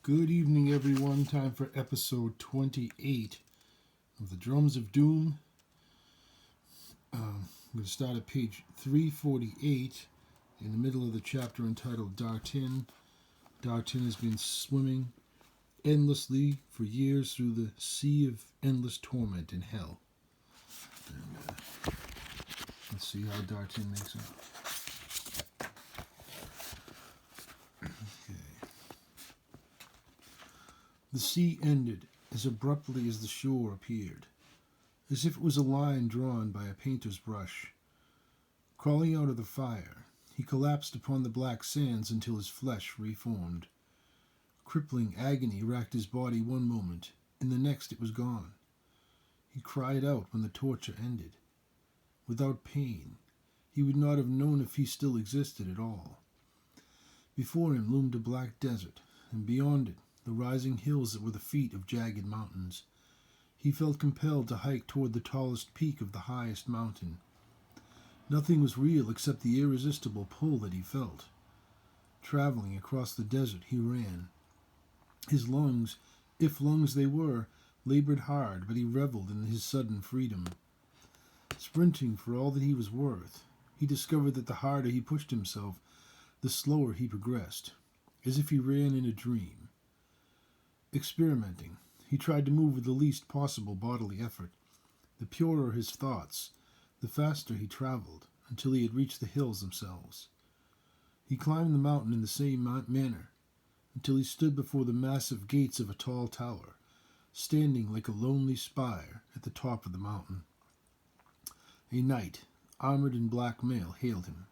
Good evening, everyone. Time for episode 28 of The Drums of Doom. I'm going to start at page 348 in the middle of the chapter entitled Dartin. Dartin has been swimming endlessly for years through the sea of endless torment in hell. And let's see how Dartin makes out. The sea ended as abruptly as the shore appeared, as if it was a line drawn by a painter's brush. Crawling out of the fire, he collapsed upon the black sands until his flesh reformed. Crippling agony racked his body one moment, in the next it was gone. He cried out when the torture ended. Without pain, he would not have known if he still existed at all. Before him loomed a black desert, and beyond it, the rising hills that were the feet of jagged mountains. He felt compelled to hike toward the tallest peak of the highest mountain. Nothing was real except the irresistible pull that he felt. Traveling across the desert, he ran. His lungs, if lungs they were, labored hard, but he reveled in his sudden freedom. Sprinting for all that he was worth, he discovered that the harder he pushed himself, the slower he progressed, as if he ran in a dream. Experimenting, he tried to move with the least possible bodily effort. The purer his thoughts, the faster he traveled, until he had reached the hills themselves. He climbed the mountain in the same manner, until he stood before the massive gates of a tall tower, standing like a lonely spire at the top of the mountain. A knight, armored in black mail, hailed him.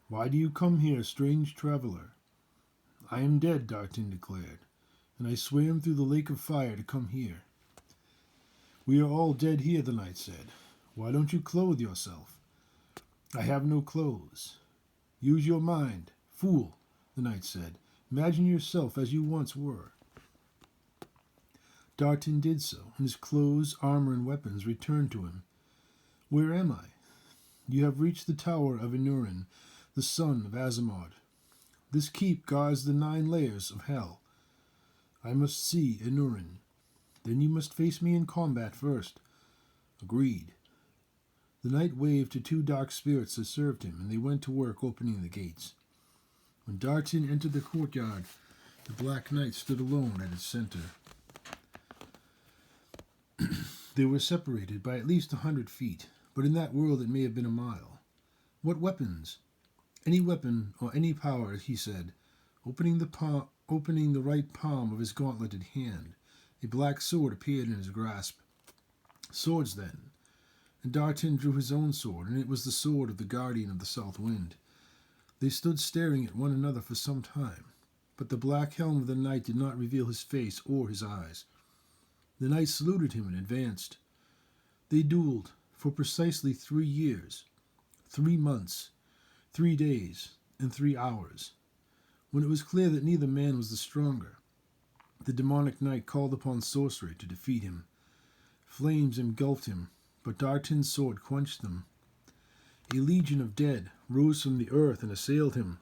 "Why do you come here, strange traveler?" "I am dead," Dartin declared, "and I swam through the lake of fire to come here." "We are all dead here," the knight said. "Why don't you clothe yourself?" "I have no clothes." "Use your mind. Fool," the knight said. "Imagine yourself as you once were." Dartin did so, and his clothes, armor, and weapons returned to him. "Where am I?" "You have reached the tower of Inurin, the son of Asimod. This keep guards the 9 layers of hell. I must see Inurin. Then you must face me in combat first." "Agreed." The knight waved to 2 dark spirits that served him, and they went to work opening the gates. When Dartin entered the courtyard, the Black Knight stood alone at its center. They were separated by at least 100 feet, but in that world it may have been a mile. "What weapons?" "Any weapon or any power," he said, opening the right palm of his gauntleted hand. A black sword appeared in his grasp. "Swords, then." And Dartin drew his own sword, and it was the sword of the Guardian of the South Wind. They stood staring at one another for some time, but the black helm of the knight did not reveal his face or his eyes. The knight saluted him and advanced. They dueled for precisely 3 years, 3 months, 3 days, and 3 hours. When it was clear that neither man was the stronger, the demonic knight called upon sorcery to defeat him. Flames engulfed him, but Dartin's sword quenched them. A legion of dead rose from the earth and assailed him,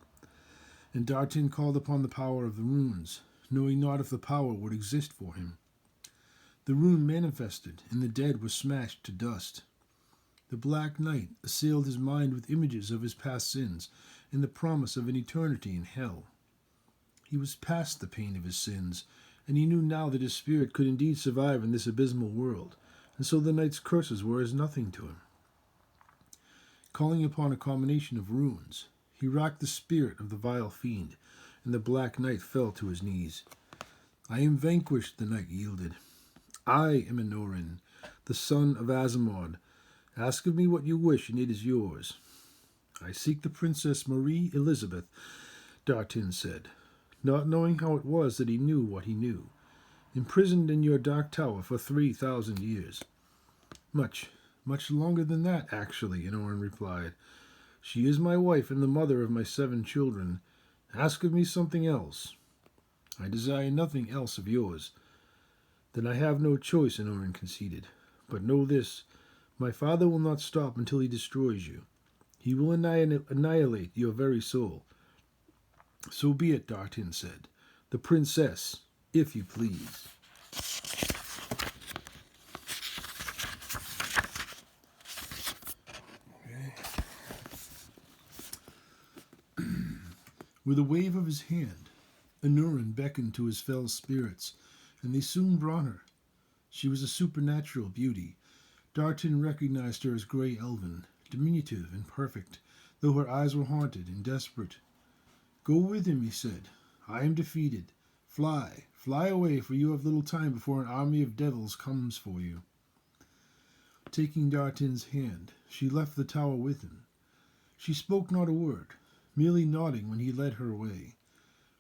and Dartin called upon the power of the runes, knowing not if the power would exist for him. The rune manifested, and the dead were smashed to dust. The Black Knight assailed his mind with images of his past sins and the promise of an eternity in hell. He was past the pain of his sins, and he knew now that his spirit could indeed survive in this abysmal world, and so the knight's curses were as nothing to him. Calling upon a combination of runes, he racked the spirit of the vile fiend, and the Black Knight fell to his knees. "I am vanquished," the knight yielded. "I am Inurin, the son of Asimod. Ask of me what you wish, and it is yours." "I seek the Princess Marie Elizabeth," Dartin said, not knowing how it was that he knew what he knew. "Imprisoned in your dark tower for 3,000 years. Much longer than that, actually," Inurin replied. "She is my wife and the mother of my 7 children. Ask of me something else." "I desire nothing else of yours." "Then I have no choice," Inurin conceded. "But know this, my father will not stop until he destroys you. He will annihilate your very soul." "So be it," Dartin said. "The princess, if you please. With a wave of his hand, Anurin beckoned to his fell spirits, and they soon brought her. She was a supernatural beauty. Dartin recognized her as grey elven, diminutive and perfect, though her eyes were haunted and desperate. "Go with him," he said. "I am defeated. Fly, fly away, for you have little time before an army of devils comes for you." Taking Dartin's hand, she left the tower with him. She spoke not a word, merely nodding when he led her away.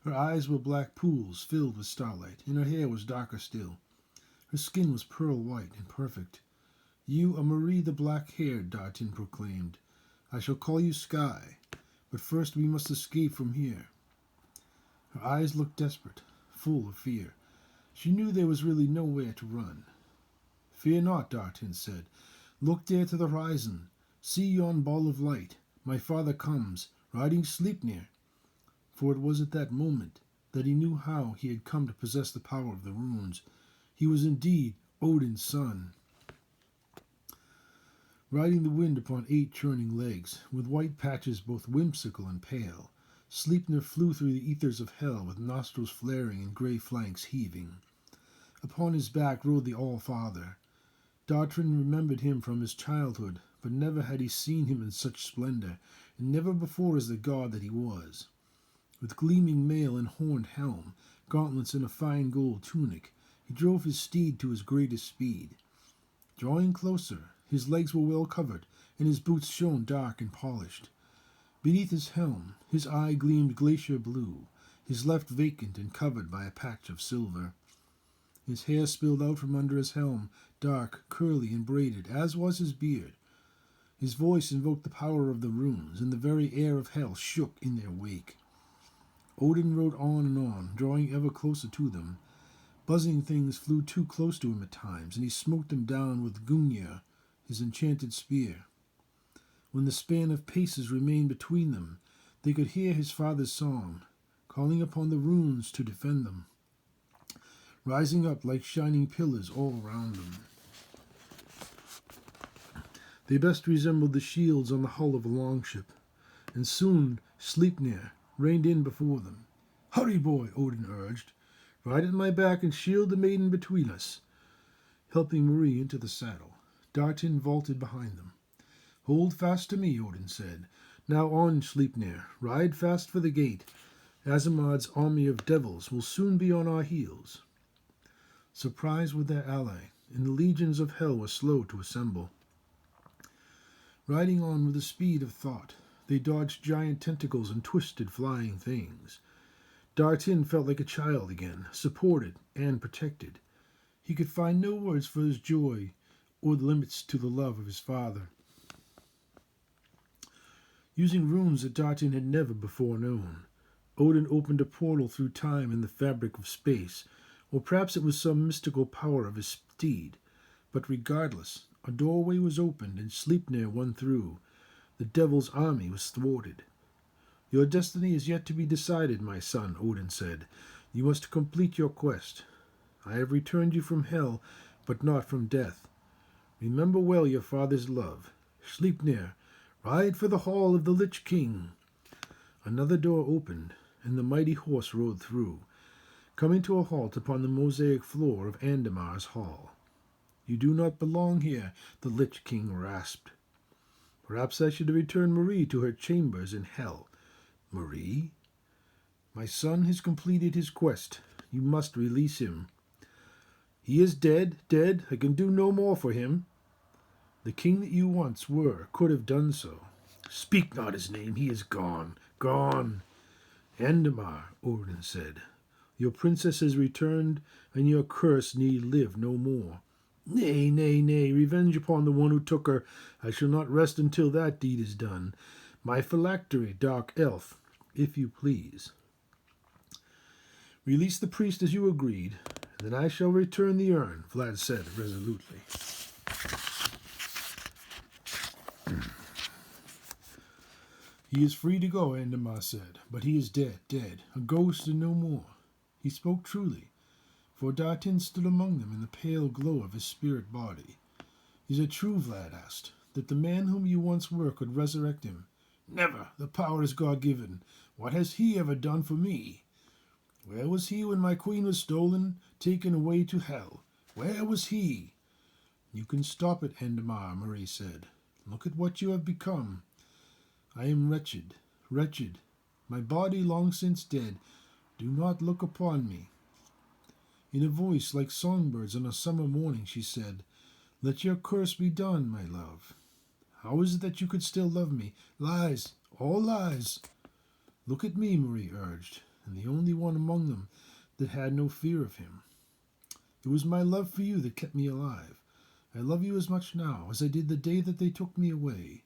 Her eyes were black pools filled with starlight, and her hair was darker still. Her skin was pearl white and perfect. "You are Marie the black-haired," Dartin proclaimed. "I shall call you Sky, but first we must escape from here." Her eyes looked desperate, full of fear. She knew there was really nowhere to run. "Fear not," Dartin said. "Look there to the horizon. See yon ball of light. My father comes, riding Sleipnir." For it was at that moment that he knew how he had come to possess the power of the runes. He was indeed Odin's son. Riding the wind upon 8 churning legs, with white patches both whimsical and pale, Sleipnir flew through the ethers of hell with nostrils flaring and grey flanks heaving. Upon his back rode the All-Father. Dartin remembered him from his childhood, but never had he seen him in such splendor, and never before as the god that he was. With gleaming mail and horned helm, gauntlets and a fine gold tunic, he drove his steed to his greatest speed. Drawing closer, his legs were well covered, and his boots shone dark and polished. Beneath his helm, his eye gleamed glacier blue, his left vacant and covered by a patch of silver. His hair spilled out from under his helm, dark, curly, and braided, as was his beard. His voice invoked the power of the runes, and the very air of hell shook in their wake. Odin rode on and on, drawing ever closer to them. Buzzing things flew too close to him at times, and he smote them down with Gungnir, his enchanted spear. When the span of paces remained between them, they could hear his father's song, calling upon the runes to defend them, rising up like shining pillars all around them. They best resembled the shields on the hull of a longship, and soon Sleipnir reined in before them. "Hurry, boy," Odin urged. "Ride at my back and shield the maiden between us." Helping Marie into the saddle, Dartin vaulted behind them. "Hold fast to me," Odin said. "Now on, Sleipnir, ride fast for the gate. Asimard's army of devils will soon be on our heels." Surprised with their ally, and the legions of hell were slow to assemble. Riding on with the speed of thought, they dodged giant tentacles and twisted flying things. Dartin felt like a child again, supported and protected. He could find no words for his joy or the limits to the love of his father. Using runes that Dartin had never before known, Odin opened a portal through time and the fabric of space, or perhaps it was some mystical power of his steed. But regardless, a doorway was opened and Sleipnir won through. The devil's army was thwarted. "Your destiny is yet to be decided, my son," Odin said. "You must complete your quest. I have returned you from hell, but not from death. Remember well your father's love. Sleipnir, ride for the hall of the Lich King." Another door opened, and the mighty horse rode through, coming to a halt upon the mosaic floor of Andamar's hall. "You do not belong here," the Lich King rasped. "Perhaps I should return Marie to her chambers in hell." "Marie?" "My son has completed his quest. You must release him." "He is dead, dead. I can do no more for him." "The king that you once were could have done so." "Speak not his name. He is gone, gone." "Andamar," Odin said, "your princess has returned, and your curse need live no more." "Nay, nay, nay, revenge upon the one who took her. I shall not rest until that deed is done. My phylactery, dark elf, if you please." "Release the priest as you agreed, and then I shall return the urn," Vlad said resolutely. "He is free to go," Andamar said, "but he is dead, dead, a ghost and no more." He spoke truly. for Dartin stood among them in the pale glow of his spirit body. Is it true, Vlad asked, that the man whom you once were could resurrect him? Never. The power is God-given. What has he ever done for me? Where was he when my queen was stolen, taken away to hell? Where was he? You can stop it, Endemar, Marie said. Look at what you have become. I am wretched, wretched. My body long since dead. Do not look upon me. In a voice like songbirds on a summer morning, she said, Let your curse be done, my love. How is it that you could still love me? Lies, all lies. Look at me, Marie urged, and the only one among them that had no fear of him. It was my love for you that kept me alive. I love you as much now as I did the day that they took me away.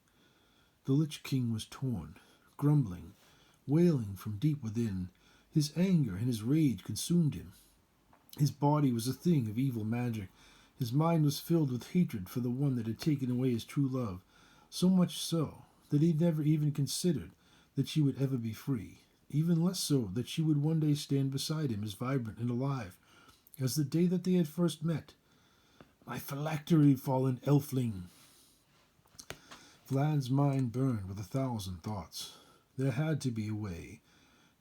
The Lich King was torn, grumbling, wailing from deep within. His anger and his rage consumed him. His body was a thing of evil magic. His mind was filled with hatred for the one that had taken away his true love, so much so that he never even considered that she would ever be free, even less so that she would one day stand beside him as vibrant and alive as the day that they had first met. My phylactery fallen elfling. Vlad's mind burned with 1,000 thoughts. There had to be a way.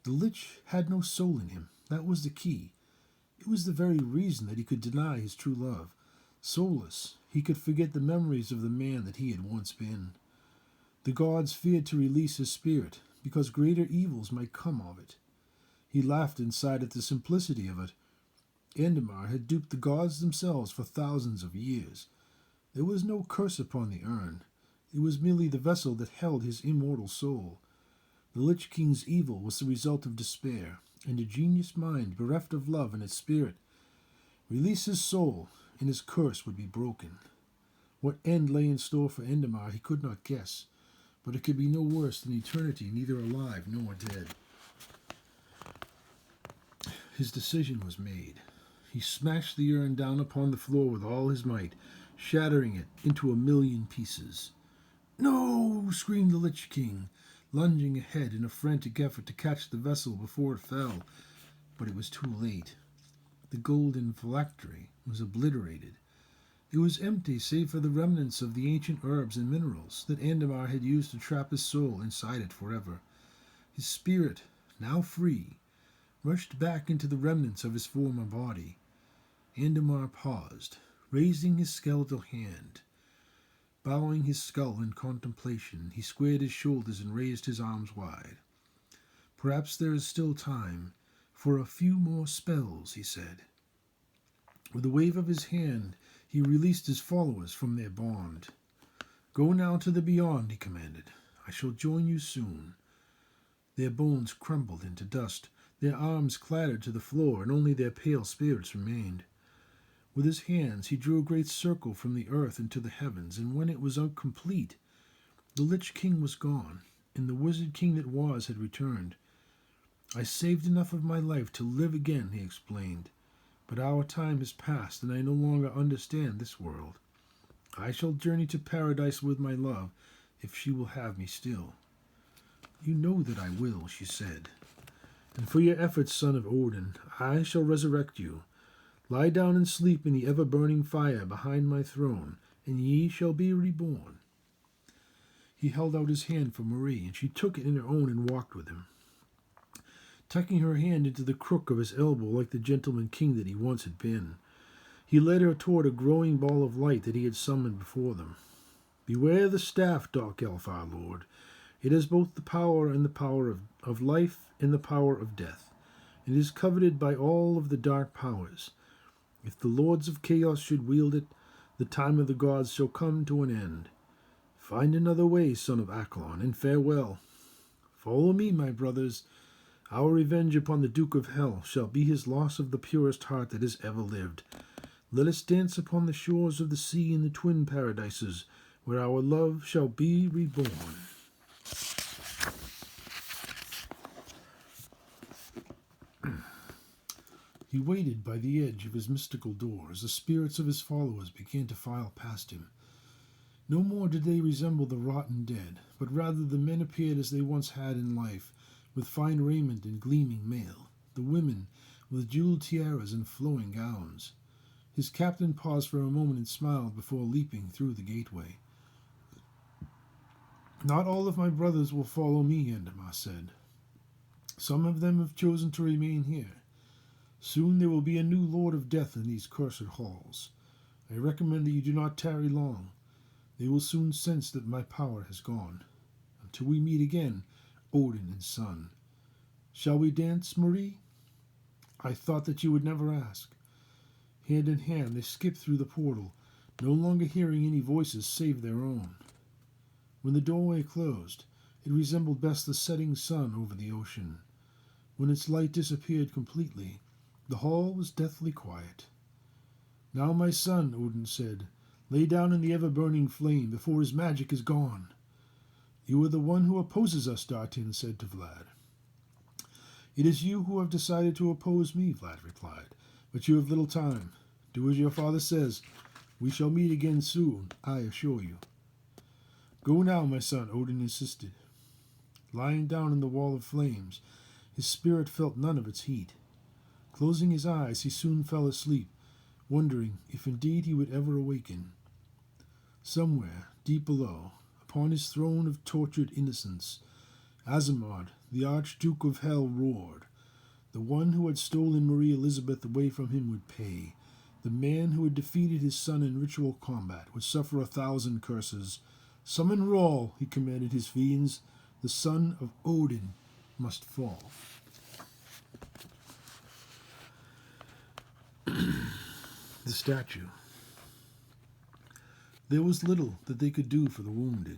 The Lich had no soul in him. That was the key. It was the very reason that he could deny his true love. Soulless, he could forget the memories of the man that he had once been. The gods feared to release his spirit, because greater evils might come of it. He laughed inside at the simplicity of it. Endemar had duped the gods themselves for thousands of years. There was no curse upon the urn. It was merely the vessel that held his immortal soul. The Lich King's evil was the result of despair, and a genius mind bereft of love and its spirit. Release his soul, and his curse would be broken. What end lay in store for Endemar he could not guess, but it could be no worse than eternity, neither alive nor dead. His decision was made. He smashed the urn down upon the floor with all his might, shattering it into 1,000,000 pieces. No! Screamed the Lich King, lunging ahead in a frantic effort to catch the vessel before it fell. But it was too late. The golden phylactery was obliterated. It was empty save for the remnants of the ancient herbs and minerals that Endemar had used to trap his soul inside it forever. His spirit, now free, rushed back into the remnants of his former body. Endemar paused, raising his skeletal hand. Bowing his skull in contemplation, he squared his shoulders and raised his arms wide. Perhaps there is still time for a few more spells, he said. With a wave of his hand, he released his followers from their bond. Go now to the beyond, he commanded. I shall join you soon. Their bones crumbled into dust. Their arms clattered to the floor, and only their pale spirits remained. With his hands he drew a great circle from the earth into the heavens, and when it was complete, the Lich King was gone, and the Wizard King that was had returned. I saved enough of my life to live again, he explained, but our time has passed, and I no longer understand this world. I shall journey to paradise with my love, if she will have me still. You know that I will, she said, and for your efforts, son of Odin, I shall resurrect you. Lie down and sleep in the ever-burning fire behind my throne, and ye shall be reborn. He held out his hand for Marie, and she took it in her own and walked with him, tucking her hand into the crook of his elbow like the gentleman king that he once had been. He led her toward a growing ball of light that he had summoned before them. Beware the staff, dark elf, our lord. It has both the power and the power of life and the power of death. It is coveted by all of the dark powers. If the lords of chaos should wield it, the time of the gods shall come to an end. Find another way, son of Aklon, and farewell. Follow me, my brothers. Our revenge upon the Duke of Hell shall be his loss of the purest heart that has ever lived. Let us dance upon the shores of the sea in the twin paradises, where our love shall be reborn. He waited by the edge of his mystical door as the spirits of his followers began to file past him. No more did they resemble the rotten dead, but rather the men appeared as they once had in life, with fine raiment and gleaming mail. The women with jeweled tiaras and flowing gowns. His captain paused for a moment and smiled before leaping through the gateway. Not all of my brothers will follow me, Endemar said. Some of them have chosen to remain here. Soon there will be a new Lord of Death in these cursed halls. I recommend that you do not tarry long. They will soon sense that my power has gone. Until we meet again, Odin and son. Shall we dance, Marie? I thought that you would never ask. Hand in hand, they skipped through the portal, no longer hearing any voices save their own. When the doorway closed, it resembled best the setting sun over the ocean. When its light disappeared completely, the hall was deathly quiet. Now, my son, Odin said, lay down in the ever-burning flame before his magic is gone. You are the one who opposes us, Dartin said to Vlad. It is you who have decided to oppose me, Vlad replied, but you have little time. Do as your father says. We shall meet again soon, I assure you. Go now, my son, Odin insisted. Lying down in the wall of flames, his spirit felt none of its heat. Closing his eyes, he soon fell asleep, wondering if indeed he would ever awaken. Somewhere, deep below, upon his throne of tortured innocence, Azamad, the Archduke of Hell, roared. The one who had stolen Marie Elizabeth away from him would pay. The man who had defeated his son in ritual combat would suffer 1,000 curses. Summon Rawl, he commanded his fiends. The son of Odin must fall. The statue. There was little that they could do for the wounded.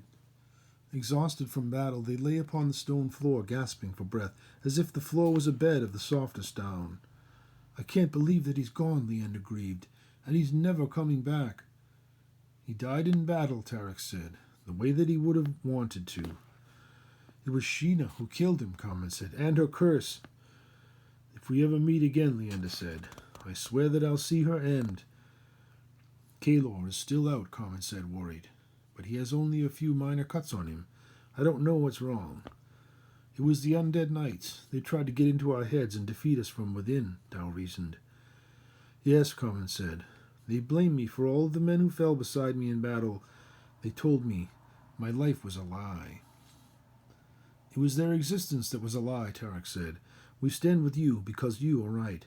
Exhausted from battle, they lay upon the stone floor, gasping for breath, as if the floor was a bed of the softest down. I can't believe that he's gone, Leander grieved, and he's never coming back. He died in battle, Tarek said, the way that he would have wanted to. It was Sheena who killed him, Carmen said, and her curse. If we ever meet again, Leander said, I swear that I'll see her end. Kalor is still out, Carmen said, worried, but he has only a few minor cuts on him. I don't know what's wrong. It was the undead knights. They tried to get into our heads and defeat us from within, Dow reasoned. Yes, Carmen said. They blame me for all of the men who fell beside me in battle. They told me my life was a lie. It was their existence that was a lie, Tarek said. We stand with you because you are right.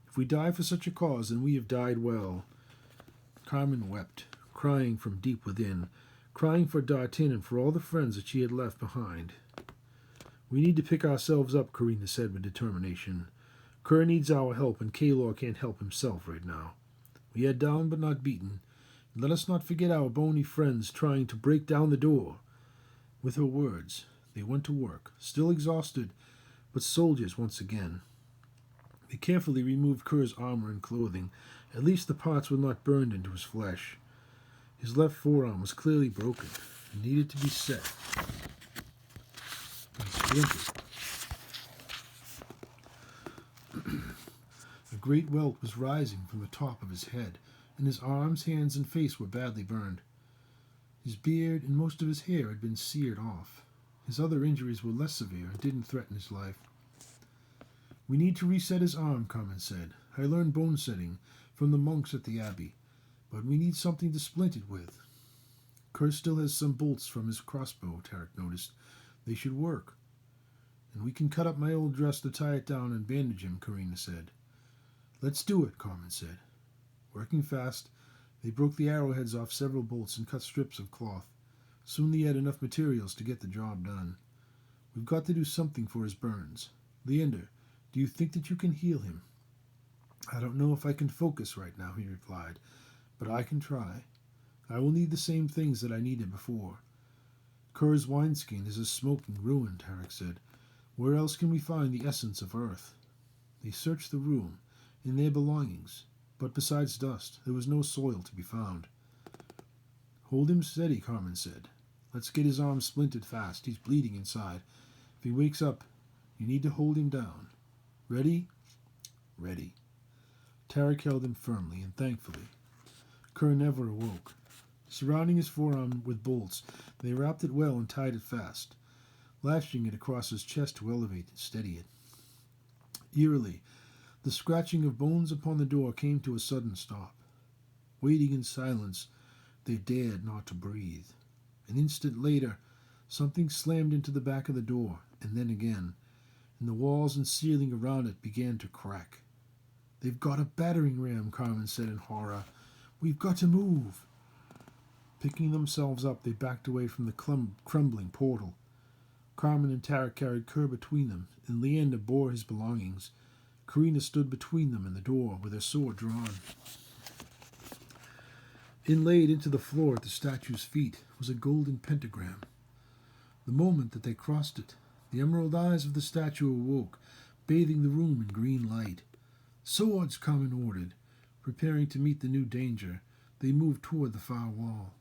If we die for such a cause, then we have died well. Carmen wept, crying from deep within, crying for Dartin and for all the friends that she had left behind. We need to pick ourselves up, Karina said with determination. Kerr needs our help, and Kalor can't help himself right now. We are down but not beaten. And let us not forget our bony friends trying to break down the door. With her words, they went to work, still exhausted, but soldiers once again. They carefully removed Kerr's armor and clothing. At least the parts were not burned into his flesh. His left forearm was clearly broken and needed to be set. And splintered. A great welt was rising from the top of his head, and his arms, hands, and face were badly burned. His beard and most of his hair had been seared off. His other injuries were less severe and didn't threaten his life. We need to reset his arm, Carmen said. I learned bone setting from the monks at the abbey, but we need something to splint it with. Kerr still has some bolts from his crossbow, Tarek noticed. They should work. And we can cut up my old dress to tie it down and bandage him, Karina said. Let's do it, Carmen said. Working fast, they broke the arrowheads off several bolts and cut strips of cloth. Soon they had enough materials to get the job done. We've got to do something for his burns. Leander, do you think that you can heal him? I don't know if I can focus right now, he replied, but I can try. I will need the same things that I needed before. Kerr's wineskin is a smoking ruin, Tarek said. Where else can we find the essence of earth? They searched the room, in their belongings, but besides dust, there was no soil to be found. Hold him steady, Carmen said. Let's get his arm splinted fast. He's bleeding inside. If he wakes up, you need to hold him down. Ready? Ready. Tarek held him firmly and thankfully. Kerr never awoke. Surrounding his forearm with bolts, they wrapped it well and tied it fast, lashing it across his chest to elevate and steady it. Eerily, The scratching of bones upon the door came to a sudden stop. Waiting in silence, they dared not to breathe. An instant later, something slammed into the back of the door, and then again, and the walls and ceiling around it began to crack. "They've got a battering ram," Carmen said in horror. "We've got to move." Picking themselves up, they backed away from the crumbling portal. Carmen and Tara carried Kerr between them, and Leander bore his belongings. Karina stood between them and the door, with her sword drawn. Inlaid into the floor at the statue's feet was a golden pentagram. The moment that they crossed it, the emerald eyes of the statue awoke, bathing the room in green light. "Swords!" Carmen ordered. Preparing to meet the new danger, they moved toward the far wall.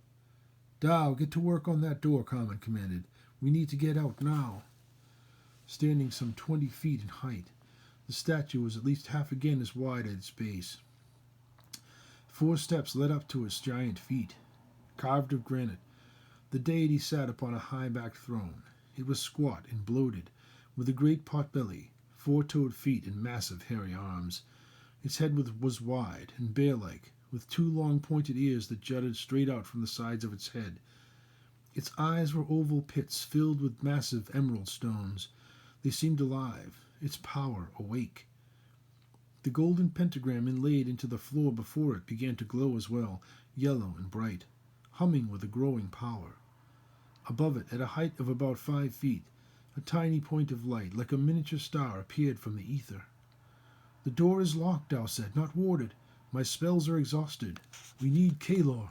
"Dow, get to work on that door," Carmen commanded. "We need to get out now." Standing some 20 feet in height, the statue was at least half again as wide at its base. 4 steps led up to its giant feet. Carved of granite, the deity sat upon a high-backed throne. It was squat and bloated, with a great pot-belly, 4-toed feet, and massive hairy arms. Its head was wide and bear-like, with 2 long pointed ears that jutted straight out from the sides of its head. Its eyes were oval pits filled with massive emerald stones. They seemed alive, its power awake. The golden pentagram inlaid into the floor before it began to glow as well, yellow and bright, humming with a growing power. Above it, at a height of about 5 feet, a tiny point of light, like a miniature star, appeared from the ether. "The door is locked," Dow said, "not warded. My spells are exhausted. We need Kalor."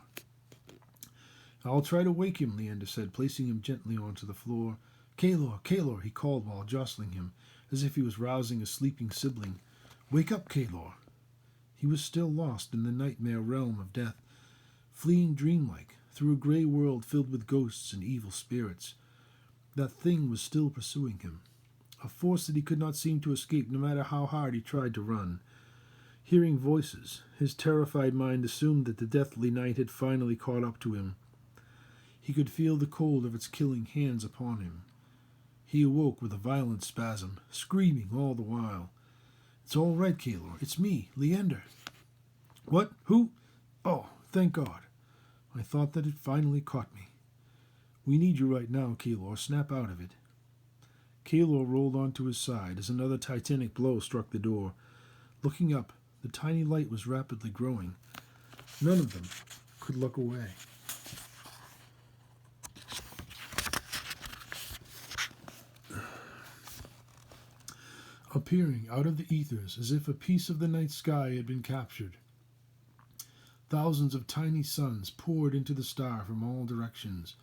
"I'll try to wake him," Leander said, placing him gently onto the floor. "Kalor, Kalor," he called while jostling him, as if he was rousing a sleeping sibling. "Wake up, Kalor." He was still lost in the nightmare realm of death, fleeing dreamlike through a gray world filled with ghosts and evil spirits. That thing was still pursuing him, a force that he could not seem to escape no matter how hard he tried to run. Hearing voices, his terrified mind assumed that the deathly night had finally caught up to him. He could feel the cold of its killing hands upon him. He awoke with a violent spasm, screaming all the while. "It's all right, Kalor. It's me, Leander." "What? Who? Oh, thank God. I thought that it finally caught me." "We need you right now, Kalor. Snap out of it." Kalor rolled onto his side as another titanic blow struck the door. Looking up, the tiny light was rapidly growing. None of them could look away. Appearing out of the ethers as if a piece of the night sky had been captured, thousands of tiny suns poured into the star from all directions.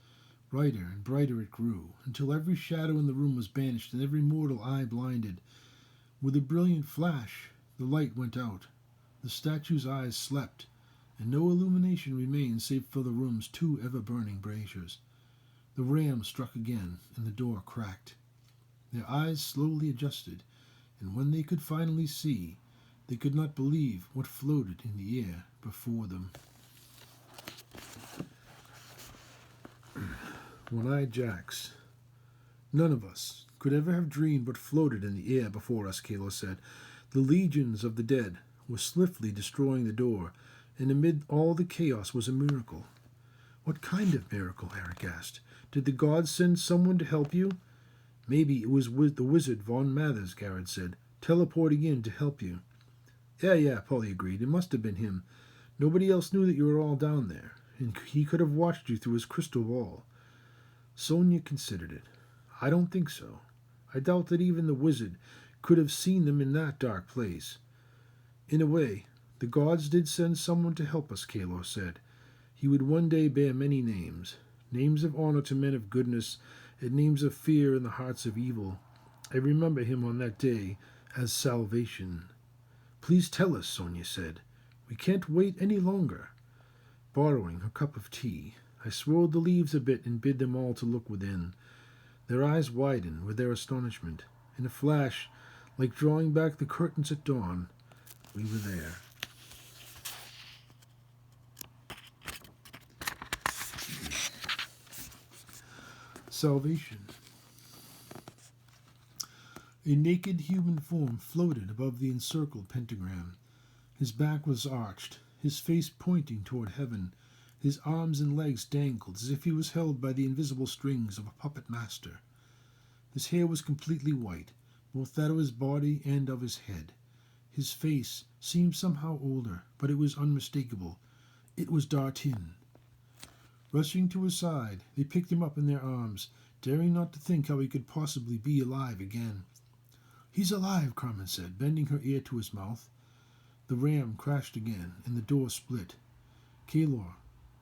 Brighter and brighter it grew, until every shadow in the room was banished and every mortal eye blinded. With a brilliant flash, the light went out. The statue's eyes slept, and no illumination remained save for the room's 2 ever-burning braziers. The ram struck again, and the door cracked. Their eyes slowly adjusted, and when they could finally see, they could not believe what floated in the air before them. One-eyed Jacks. "None of us could ever have dreamed what floated in the air before us," Kalor said. "The legions of the dead were swiftly destroying the door, and amid all the chaos was a miracle." "What kind of miracle?" Eric asked. "Did the gods send someone to help you?" "Maybe it was the wizard Von Mathers," Garrett said, "teleporting in to help you." Yeah, Polly agreed. "It must have been him. Nobody else knew that you were all down there, and he could have watched you through his crystal ball." Sonia considered it. "I don't think so. I doubt that even the wizard could have seen them in that dark place." "In a way, the gods did send someone to help us," Kalor said. "He would one day bear many names, names of honor to men of goodness, and names of fear in the hearts of evil. I remember him on that day as Salvation." "Please tell us," Sonia said. "We can't wait any longer." Borrowing her cup of tea, I swirled the leaves a bit and bid them all to look within. Their eyes widened with their astonishment. In a flash, like drawing back the curtains at dawn, we were there. Salvation. A naked human form floated above the encircled pentagram. His back was arched, his face pointing toward heaven. His arms and legs dangled as if he was held by the invisible strings of a puppet master. His hair was completely white, both that of his body and of his head. His face seemed somehow older, but it was unmistakable. It was Dartin. Rushing to his side, they picked him up in their arms, daring not to think how he could possibly be alive again. "He's alive," Carmen said, bending her ear to his mouth. The ram crashed again, and the door split. "Kalor,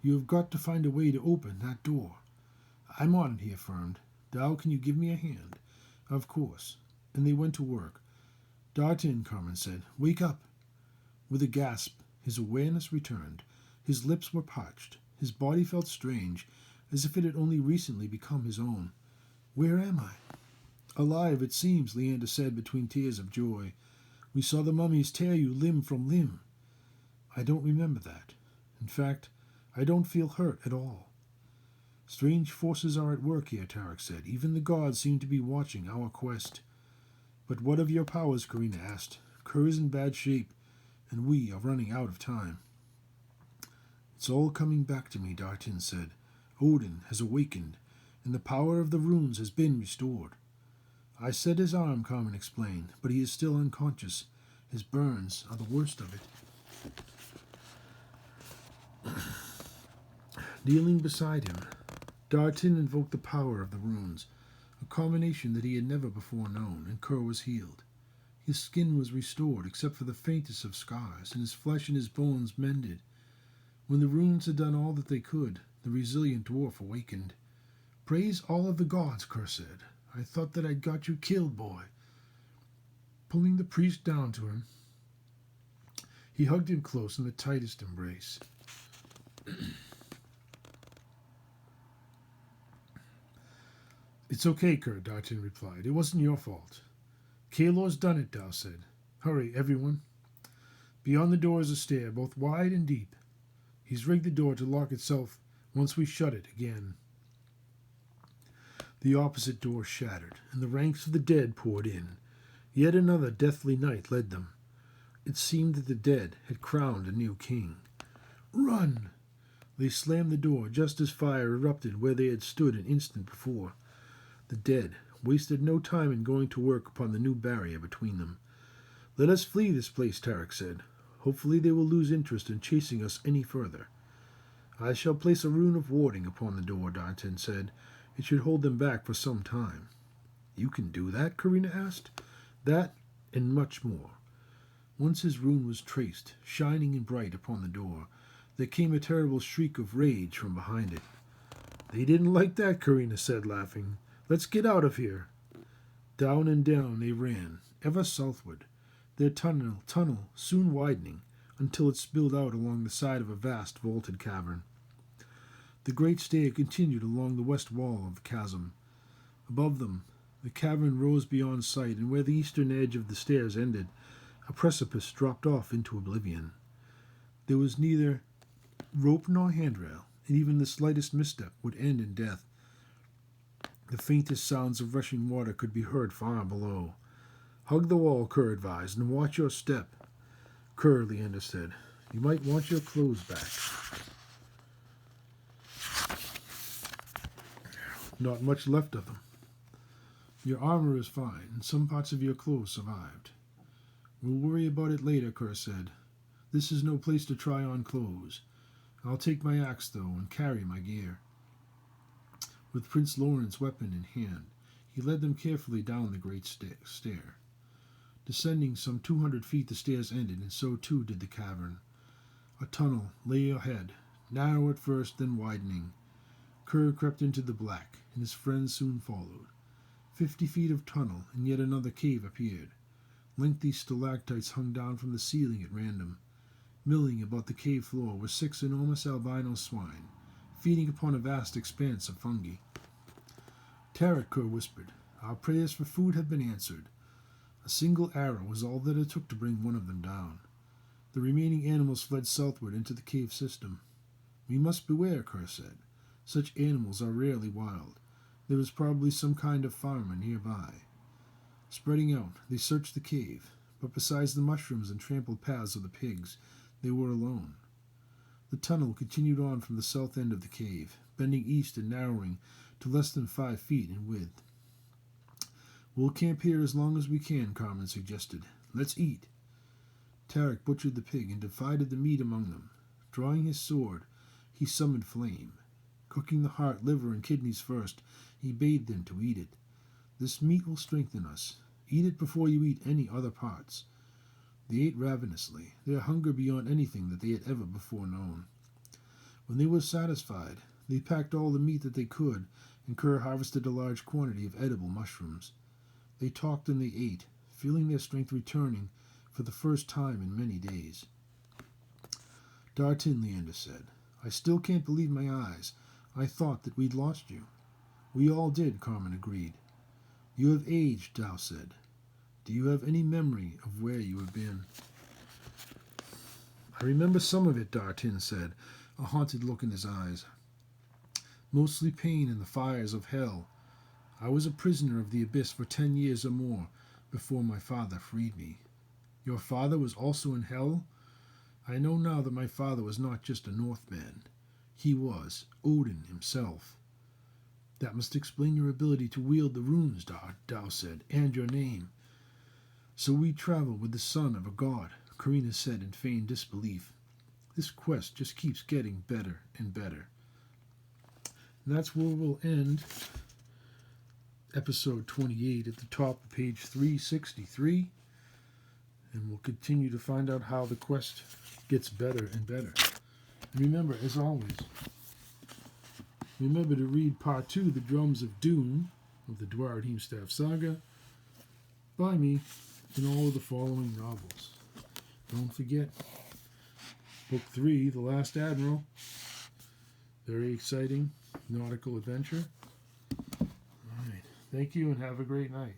you have got to find a way to open that door." "I'm on it," he affirmed. "Dal, can you give me a hand?" "Of course." And they went to work. "Dartin," Carmen said, "wake up." With a gasp, his awareness returned. His lips were parched. His body felt strange, as if it had only recently become his own. "Where am I?" "Alive, it seems," Leander said between tears of joy. "We saw the mummies tear you limb from limb." "I don't remember that. In fact, I don't feel hurt at all." "Strange forces are at work here," Tarek said. "Even the gods seem to be watching our quest." "But what of your powers?" Karina asked. "Kerr is in bad shape, and we are running out of time." "It's all coming back to me," Dartin said. "Odin has awakened, and the power of the runes has been restored." "I set his arm," Carmen explained, "but he is still unconscious. His burns are the worst of it." Kneeling beside him, Dartin invoked the power of the runes, a combination that he had never before known, and Kerr was healed. His skin was restored, except for the faintest of scars, and his flesh and his bones mended. When the runes had done all that they could, the resilient dwarf awakened. "Praise all of the gods," Kerr said. "I thought that I'd got you killed, boy." Pulling the priest down to him, he hugged him close in the tightest embrace. "It's okay, Kerr," Dartin replied. "It wasn't your fault." "Kalor's done it," Dal said. "Hurry, everyone." Beyond the door is a stair, both wide and deep. He's rigged the door to lock itself once we shut it again. The opposite door shattered, and the ranks of the dead poured in. Yet another deathly night led them. It seemed that the dead had crowned a new king. "Run!" They slammed the door just as fire erupted where they had stood an instant before. The dead wasted no time in going to work upon the new barrier between them. "Let us flee this place," Tarek said. "Hopefully they will lose interest in chasing us any further." "I shall place a rune of warding upon the door," Dartin said. "It should hold them back for some time." "You can do that?" Karina asked. "That, and much more." Once his rune was traced, shining and bright, upon the door, there came a terrible shriek of rage from behind it. "They didn't like that," Karina said, laughing. "Let's get out of here." Down and down they ran, ever southward, their tunnel soon widening until it spilled out along the side of a vast vaulted cavern. The great stair continued along the west wall of the chasm. Above them, the cavern rose beyond sight, and where the eastern edge of the stairs ended, a precipice dropped off into oblivion. There was neither rope nor handrail, and even the slightest misstep would end in death. The faintest sounds of rushing water could be heard far below. "Hug the wall," Kerr advised, "and watch your step." "Kerr," Leander said, "you might want your clothes back." "Not much left of them." "Your armor is fine, and some parts of your clothes survived." "We'll worry about it later," Kerr said. "This is no place to try on clothes. I'll take my axe, though, and carry my gear." With Prince Lawrence's weapon in hand, he led them carefully down the great stair. Descending some 200 feet, the stairs ended, and so too did the cavern. A tunnel lay ahead, narrow at first, then widening. Kerr crept into the black, and his friends soon followed. 50 feet of tunnel, and yet another cave appeared. Lengthy stalactites hung down from the ceiling at random. Milling about the cave floor were 6 enormous albino swine, feeding upon a vast expanse of fungi. "Tarek," Kerr whispered, "our prayers for food have been answered." A single arrow was all that it took to bring one of them down. The remaining animals fled southward into the cave system. "We must beware," Kerr said. "Such animals are rarely wild. There is probably some kind of farmer nearby." Spreading out, they searched the cave, but besides the mushrooms and trampled paths of the pigs, they were alone. The tunnel continued on from the south end of the cave, bending east and narrowing to less than 5 feet in width. "We'll camp here as long as we can," Carmen suggested. "Let's eat." Tarek butchered the pig and divided the meat among them. Drawing his sword, he summoned flame. Cooking the heart, liver, and kidneys first, he bade them to eat it. "This meat will strengthen us. Eat it before you eat any other parts." They ate ravenously, their hunger beyond anything that they had ever before known. When they were satisfied, they packed all the meat that they could, and Kerr harvested a large quantity of edible mushrooms. They talked and they ate, feeling their strength returning for the first time in many days. "Dartin," Leander said, "I still can't believe my eyes. I thought that we'd lost you." "We all did," Carmen agreed. "You have aged," Dow said. "Do you have any memory of where you have been?" "I remember some of it," Dartin said, a haunted look in his eyes. "Mostly pain and the fires of hell. I was a prisoner of the abyss for 10 years or more before my father freed me." "Your father was also in hell?" "I know now that my father was not just a Northman. He was Odin himself." "That must explain your ability to wield the runes," Dow said, "and your name." "So we travel with the son of a god," Karina said in feigned disbelief. "This quest just keeps getting better and better." And that's where we'll end episode 28 at the top of page 363. And we'll continue to find out how the quest gets better and better. And remember, as always, remember to read part 2, The Drums of Doom, of the Duaredheim Staff Saga, by me, and all of the following novels. Don't forget, Book 3, The Last Admiral. Very exciting nautical adventure. All right. Thank you and have a great night.